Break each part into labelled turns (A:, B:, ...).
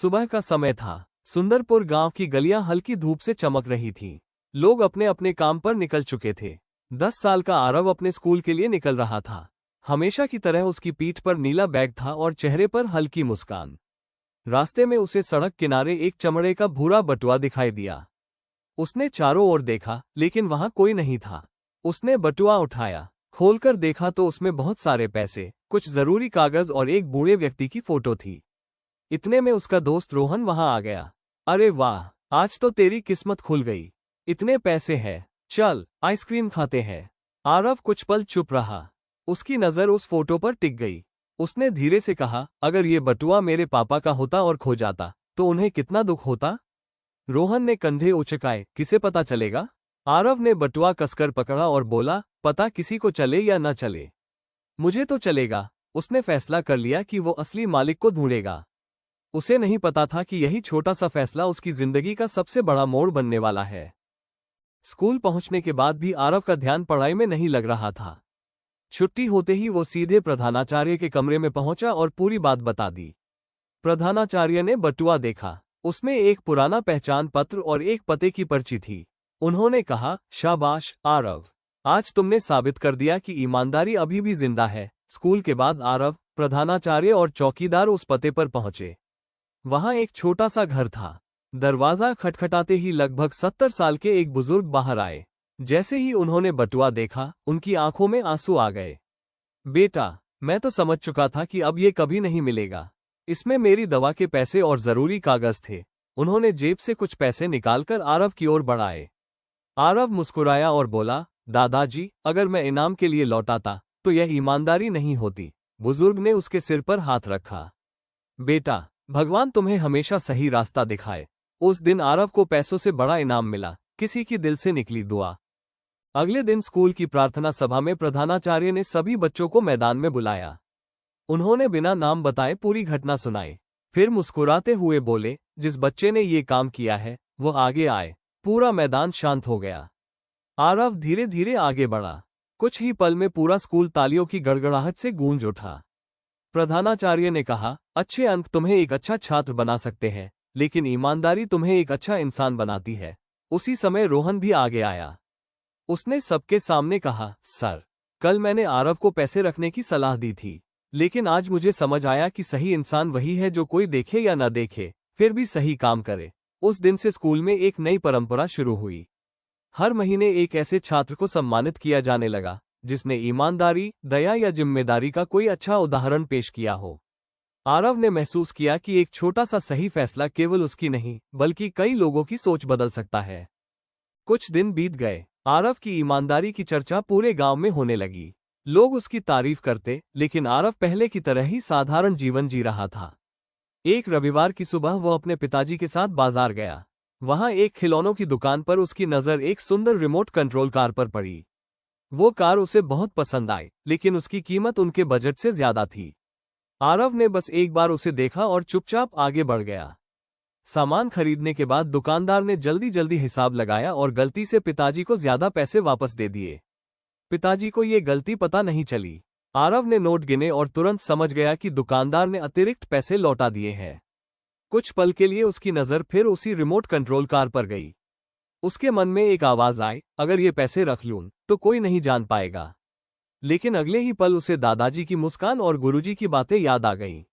A: सुबह का समय था। सुंदरपुर गांव की गलियां हल्की धूप से चमक रही थीं। लोग अपने अपने काम पर निकल चुके थे। 10 साल का आरव अपने स्कूल के लिए निकल रहा था। हमेशा की तरह उसकी पीठ पर नीला बैग था और चेहरे पर हल्की मुस्कान। रास्ते में उसे सड़क किनारे एक चमड़े का भूरा बटुआ दिखाई दिया। उसने चारों ओर देखा, लेकिन वहां कोई नहीं था। उसने बटुआ उठाया, खोलकर देखा तो उसमें बहुत सारे पैसे, कुछ जरूरी कागज और एक बूढ़े व्यक्ति की फोटो थी। इतने में उसका दोस्त रोहन वहां आ गया। अरे वाह, आज तो तेरी किस्मत खुल गई। इतने पैसे हैं, चल आइसक्रीम खाते हैं। आरव कुछ पल चुप रहा। उसकी नजर उस फोटो पर टिक गई। उसने धीरे से कहा, अगर ये बटुआ मेरे पापा का होता और खो जाता तो उन्हें कितना दुख होता। रोहन ने कंधे उचकाए, किसे पता चलेगा। आरव ने बटुआ कसकर पकड़ा और बोला, पता किसी को चले या न चले, मुझे तो चलेगा। उसने फैसला कर लिया कि वो असली मालिक को ढूंढेगा। उसे नहीं पता था कि यही छोटा सा फैसला उसकी जिंदगी का सबसे बड़ा मोड़ बनने वाला है। स्कूल पहुंचने के बाद भी आरव का ध्यान पढ़ाई में नहीं लग रहा था। छुट्टी होते ही वो सीधे प्रधानाचार्य के कमरे में पहुंचा और पूरी बात बता दी। प्रधानाचार्य ने बटुआ देखा। उसमें एक पुराना पहचान पत्र और एक पते की पर्ची थी। उन्होंने कहा, शाबाश आरव, आज तुमने साबित कर दिया कि ईमानदारी अभी भी जिंदा है। स्कूल के बाद आरव, प्रधानाचार्य और चौकीदार उस पते पर पहुंचे। वहां एक छोटा सा घर था। दरवाजा खटखटाते ही लगभग 70 साल के एक बुजुर्ग बाहर आए। जैसे ही उन्होंने बटुआ देखा, उनकी आंखों में आंसू आ गए। बेटा, मैं तो समझ चुका था कि अब ये कभी नहीं मिलेगा। इसमें मेरी दवा के पैसे और जरूरी कागज थे। उन्होंने जेब से कुछ पैसे निकालकर आरव की ओर बढ़ाए। आरव मुस्कुराया और बोला, दादाजी, अगर मैं इनाम के लिए लौटाता तो यह ईमानदारी नहीं होती। बुजुर्ग ने उसके सिर पर हाथ रखा। बेटा, भगवान तुम्हें हमेशा सही रास्ता दिखाए। उस दिन आरव को पैसों से बड़ा इनाम मिला, किसी की दिल से निकली दुआ। अगले दिन स्कूल की प्रार्थना सभा में प्रधानाचार्य ने सभी बच्चों को मैदान में बुलाया। उन्होंने बिना नाम बताए पूरी घटना सुनाई। फिर मुस्कुराते हुए बोले, जिस बच्चे ने ये काम किया है वो आगे आए। पूरा मैदान शांत हो गया। आरव धीरे धीरे आगे बढ़ा। कुछ ही पल में पूरा स्कूल तालियों की गड़गड़ाहट से गूंज उठा। प्रधानाचार्य ने कहा, अच्छे अंक तुम्हें एक अच्छा छात्र बना सकते हैं, लेकिन ईमानदारी तुम्हें एक अच्छा इंसान बनाती है। उसी समय रोहन भी आगे आया। उसने सबके सामने कहा, सर, कल मैंने आरव को पैसे रखने की सलाह दी थी, लेकिन आज मुझे समझ आया कि सही इंसान वही है जो कोई देखे या न देखे फिर भी सही काम करे। उस दिन से स्कूल में एक नई परंपरा शुरू हुई। हर महीने एक ऐसे छात्र को सम्मानित किया जाने लगा जिसने ईमानदारी, दया या जिम्मेदारी का कोई अच्छा उदाहरण पेश किया हो। आरव ने महसूस किया कि एक छोटा सा सही फैसला केवल उसकी नहीं बल्कि कई लोगों की सोच बदल सकता है। कुछ दिन बीत गए। आरव की ईमानदारी की चर्चा पूरे गांव में होने लगी। लोग उसकी तारीफ करते, लेकिन आरव पहले की तरह ही साधारण जीवन जी रहा था। एक रविवार की सुबह वो अपने पिताजी के साथ बाजार गया। वहां एक खिलौनों की दुकान पर उसकी नजर एक सुंदर रिमोट कंट्रोल कार पर पड़ी। वो कार उसे बहुत पसंद आई, लेकिन उसकी कीमत उनके बजट से ज्यादा थी। आरव ने बस एक बार उसे देखा और चुपचाप आगे बढ़ गया। सामान खरीदने के बाद दुकानदार ने जल्दी जल्दी हिसाब लगाया और गलती से पिताजी को ज्यादा पैसे वापस दे दिए। पिताजी को ये गलती पता नहीं चली। आरव ने नोट गिने और तुरंत समझ गया कि दुकानदार ने अतिरिक्त पैसे लौटा दिए हैं। कुछ पल के लिए उसकी नजर फिर उसी रिमोट कंट्रोल कार पर गई। उसके मन में एक आवाज आई, अगर ये पैसे रख लूं तो कोई नहीं जान पाएगा। लेकिन अगले ही पल उसे दादाजी की मुस्कान और गुरुजी की बातें याद आ गईं।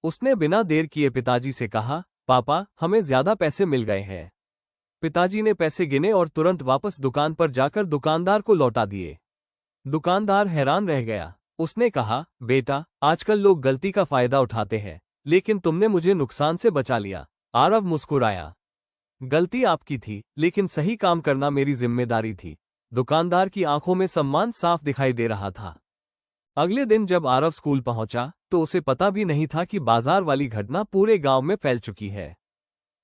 A: उसने बिना देर किए पिताजी से कहा, पापा, हमें ज्यादा पैसे मिल गए हैं। पिताजी ने पैसे गिने और तुरंत वापस दुकान पर जाकर दुकानदार को लौटा दिए। दुकानदार हैरान रह गया। उसने कहा, बेटा, आजकल लोग गलती का फायदा उठाते हैं, लेकिन तुमने मुझे नुकसान से बचा लिया। आरव मुस्कुराया। गलती आपकी थी, लेकिन सही काम करना मेरी जिम्मेदारी थी। दुकानदार की आंखों में सम्मान साफ दिखाई दे रहा था। अगले दिन जब आरव स्कूल पहुंचा तो उसे पता भी नहीं था कि बाजार वाली घटना पूरे गांव में फैल चुकी है।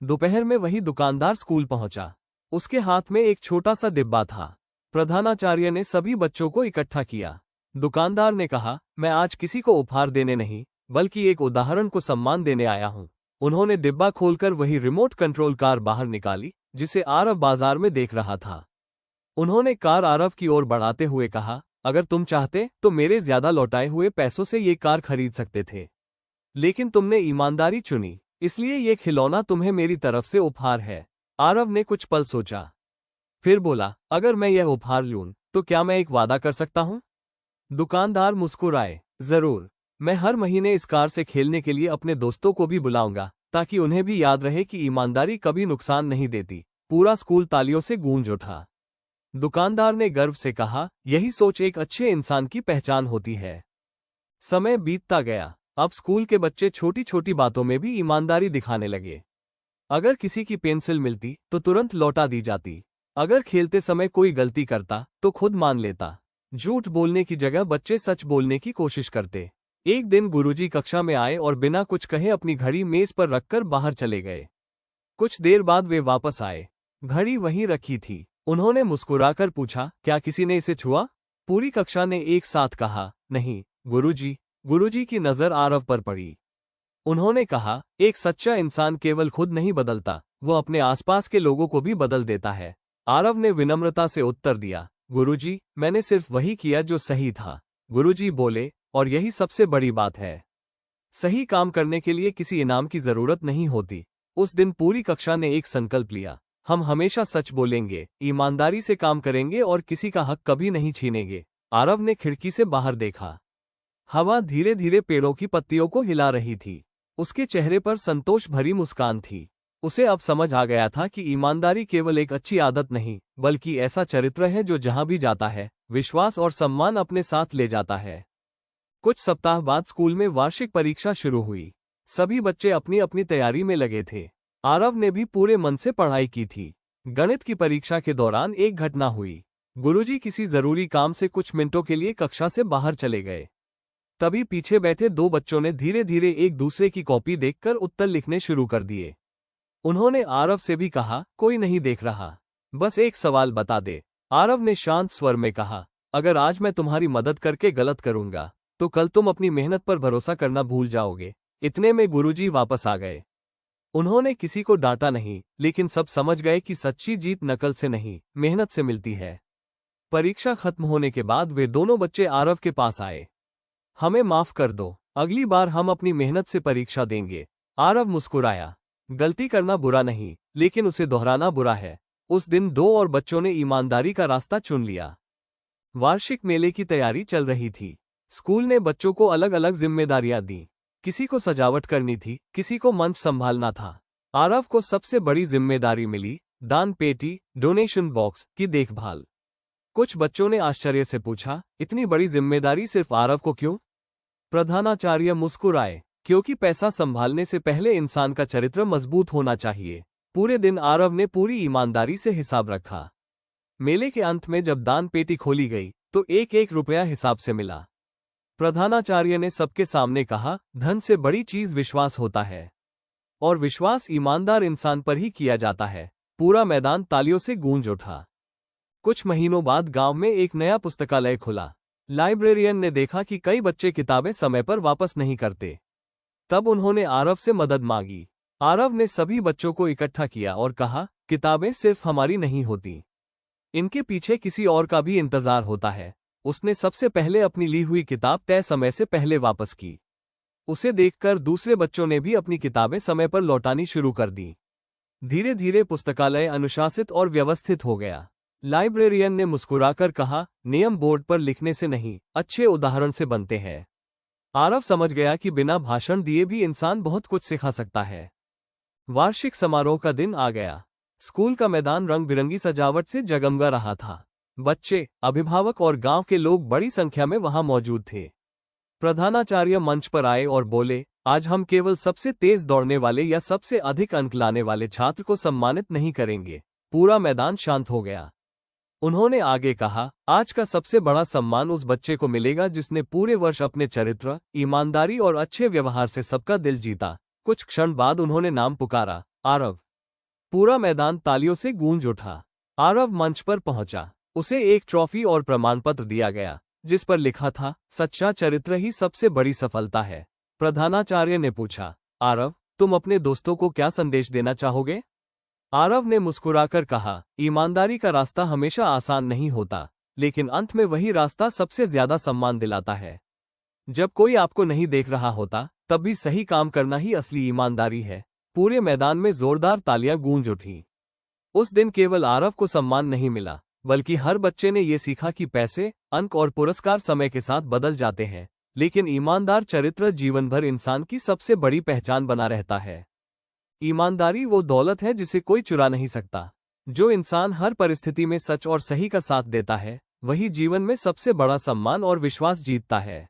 A: दोपहर में वही दुकानदार स्कूल पहुंचा। उसके हाथ में एक छोटा सा डिब्बा था। प्रधानाचार्य ने सभी बच्चों को इकट्ठा किया। दुकानदार ने कहा, मैं आज किसी को उपहार देने नहीं बल्कि एक उदाहरण को सम्मान देने आया हूं। उन्होंने डिब्बा खोलकर वही रिमोट कंट्रोल कार बाहर निकाली जिसे आरव बाजार में देख रहा था। उन्होंने कार आरव की ओर बढ़ाते हुए कहा, अगर तुम चाहते तो मेरे ज्यादा लौटाए हुए पैसों से ये कार खरीद सकते थे, लेकिन तुमने ईमानदारी चुनी। इसलिए ये खिलौना तुम्हें मेरी तरफ से उपहार है। आरव ने कुछ पल सोचा, फिर बोला, अगर मैं यह उपहार लूं तो क्या मैं एक वादा कर सकता हूं? दुकानदार मुस्कुराए, जरूर। मैं हर महीने इस कार से खेलने के लिए अपने दोस्तों को भी बुलाऊंगा, ताकि उन्हें भी याद रहे कि ईमानदारी कभी नुकसान नहीं देती। पूरा स्कूल तालियों से गूंज उठा। दुकानदार ने गर्व से कहा, यही सोच एक अच्छे इंसान की पहचान होती है। समय बीतता गया। अब स्कूल के बच्चे छोटी छोटी बातों में भी ईमानदारी दिखाने लगे। अगर किसी की पेंसिल मिलती तो तुरंत लौटा दी जाती। अगर खेलते समय कोई गलती करता तो खुद मान लेता। झूठ बोलने की जगह बच्चे सच बोलने की कोशिश करते। एक दिन गुरुजी कक्षा में आए और बिना कुछ कहे अपनी घड़ी मेज पर रखकर बाहर चले गए। कुछ देर बाद वे वापस आए। घड़ी वहीं रखी थी। उन्होंने मुस्कुराकर पूछा, क्या किसी ने इसे छुआ? पूरी कक्षा ने एक साथ कहा, नहीं गुरुजी। गुरुजी की नजर आरव पर पड़ी। उन्होंने कहा, एक सच्चा इंसान केवल खुद नहीं बदलता, वो अपने आसपास के लोगों को भी बदल देता है। आरव ने विनम्रता से उत्तर दिया, गुरुजी, मैंने सिर्फ वही किया जो सही था। गुरुजी बोले, और यही सबसे बड़ी बात है। सही काम करने के लिए किसी इनाम की जरूरत नहीं होती। उस दिन पूरी कक्षा ने एक संकल्प लिया, हम हमेशा सच बोलेंगे, ईमानदारी से काम करेंगे और किसी का हक कभी नहीं छीनेंगे। आरव ने खिड़की से बाहर देखा। हवा धीरे धीरे पेड़ों की पत्तियों को हिला रही थी। उसके चेहरे पर संतोष भरी मुस्कान थी। उसे अब समझ आ गया था कि ईमानदारी केवल एक अच्छी आदत नहीं, बल्कि ऐसा चरित्र है जो जहां भी जाता है, विश्वास और सम्मान अपने साथ ले जाता है। कुछ सप्ताह बाद स्कूल में वार्षिक परीक्षा शुरू हुई। सभी बच्चे अपनी अपनी तैयारी में लगे थे। आरव ने भी पूरे मन से पढ़ाई की थी। गणित की परीक्षा के दौरान एक घटना हुई। गुरुजी किसी जरूरी काम से कुछ मिनटों के लिए कक्षा से बाहर चले गए। तभी पीछे बैठे दो बच्चों ने धीरे धीरे एक दूसरे की कॉपी देखकर उत्तर लिखने शुरू कर दिए। उन्होंने आरव से भी कहा, कोई नहीं देख रहा, बस एक सवाल बता दे। आरव ने शांत स्वर में कहा, अगर आज मैं तुम्हारी मदद करके गलत करूंगा तो कल तुम अपनी मेहनत पर भरोसा करना भूल जाओगे। इतने में गुरुजी वापस आ गए। उन्होंने किसी को डांटा नहीं, लेकिन सब समझ गए कि सच्ची जीत नकल से नहीं, मेहनत से मिलती है। परीक्षा खत्म होने के बाद वे दोनों बच्चे आरव के पास आए। हमें माफ कर दो, अगली बार हम अपनी मेहनत से परीक्षा देंगे। आरव मुस्कुराया, गलती करना बुरा नहीं, लेकिन उसे दोहराना बुरा है। उस दिन दो और बच्चों ने ईमानदारी का रास्ता चुन लिया। वार्षिक मेले की तैयारी चल रही थी। स्कूल ने बच्चों को अलग अलग जिम्मेदारियां दी। किसी को सजावट करनी थी, किसी को मंच संभालना था। आरव को सबसे बड़ी जिम्मेदारी मिली, दान पेटी, डोनेशन बॉक्स की देखभाल। कुछ बच्चों ने आश्चर्य से पूछा, इतनी बड़ी जिम्मेदारी सिर्फ आरव को क्यों? प्रधानाचार्य मुस्कुराए, क्योंकि पैसा संभालने से पहले इंसान का चरित्र मजबूत होना चाहिए। पूरे दिन आरव ने पूरी ईमानदारी से हिसाब रखा। मेले के अंत में जब दान पेटी खोली गई तो एक एक रुपया हिसाब से मिला। प्रधानाचार्य ने सबके सामने कहा, धन से बड़ी चीज विश्वास होता है, और विश्वास ईमानदार इंसान पर ही किया जाता है। पूरा मैदान तालियों से गूंज उठा। कुछ महीनों बाद गांव में एक नया पुस्तकालय खुला। लाइब्रेरियन ने देखा कि कई बच्चे किताबें समय पर वापस नहीं करते। तब उन्होंने आरव से मदद मांगी। आरव ने सभी बच्चों को इकट्ठा किया और कहा, किताबें सिर्फ हमारी नहीं होती, इनके पीछे किसी और का भी इंतजार होता है। उसने सबसे पहले अपनी ली हुई किताब तय समय से पहले वापस की। उसे देखकर दूसरे बच्चों ने भी अपनी किताबें समय पर लौटानी शुरू कर दी। धीरे धीरे पुस्तकालय अनुशासित और व्यवस्थित हो गया। लाइब्रेरियन ने मुस्कुराकर कहा, नियम बोर्ड पर लिखने से नहीं, अच्छे उदाहरण से बनते हैं। आरव समझ गया कि बिना भाषण दिए भी इंसान बहुत कुछ सिखा सकता है। वार्षिक समारोह का दिन आ गया। स्कूल का मैदान रंग बिरंगी सजावट से जगमगा रहा था। बच्चे, अभिभावक और गांव के लोग बड़ी संख्या में वहां मौजूद थे। प्रधानाचार्य मंच पर आए और बोले, आज हम केवल सबसे तेज दौड़ने वाले या सबसे अधिक अंक लाने वाले छात्र को सम्मानित नहीं करेंगे। पूरा मैदान शांत हो गया। उन्होंने आगे कहा, आज का सबसे बड़ा सम्मान उस बच्चे को मिलेगा जिसने पूरे वर्ष अपने चरित्र, ईमानदारी और अच्छे व्यवहार से सबका दिल जीता। कुछ क्षण बाद उन्होंने नाम पुकारा, आरव। पूरा मैदान तालियों से गूंज उठा। आरव मंच पर पहुंचा। उसे एक ट्रॉफी और प्रमाण पत्र दिया गया, जिस पर लिखा था, सच्चा चरित्र ही सबसे बड़ी सफलता है। प्रधानाचार्य ने पूछा, आरव, तुम अपने दोस्तों को क्या संदेश देना चाहोगे? आरव ने मुस्कुराकर कहा, ईमानदारी का रास्ता हमेशा आसान नहीं होता, लेकिन अंत में वही रास्ता सबसे ज्यादा सम्मान दिलाता है। जब कोई आपको नहीं देख रहा होता, तब भी सही काम करना ही असली ईमानदारी है। पूरे मैदान में जोरदार तालियां गूंज उठी। उस दिन केवल आरव को सम्मान नहीं मिला, बल्कि हर बच्चे ने ये सीखा कि पैसे, अंक और पुरस्कार समय के साथ बदल जाते हैं, लेकिन ईमानदार चरित्र जीवन भर इंसान की सबसे बड़ी पहचान बना रहता है। ईमानदारी वो दौलत है जिसे कोई चुरा नहीं सकता। जो इंसान हर परिस्थिति में सच और सही का साथ देता है, वही जीवन में सबसे बड़ा सम्मान और विश्वास जीतता है।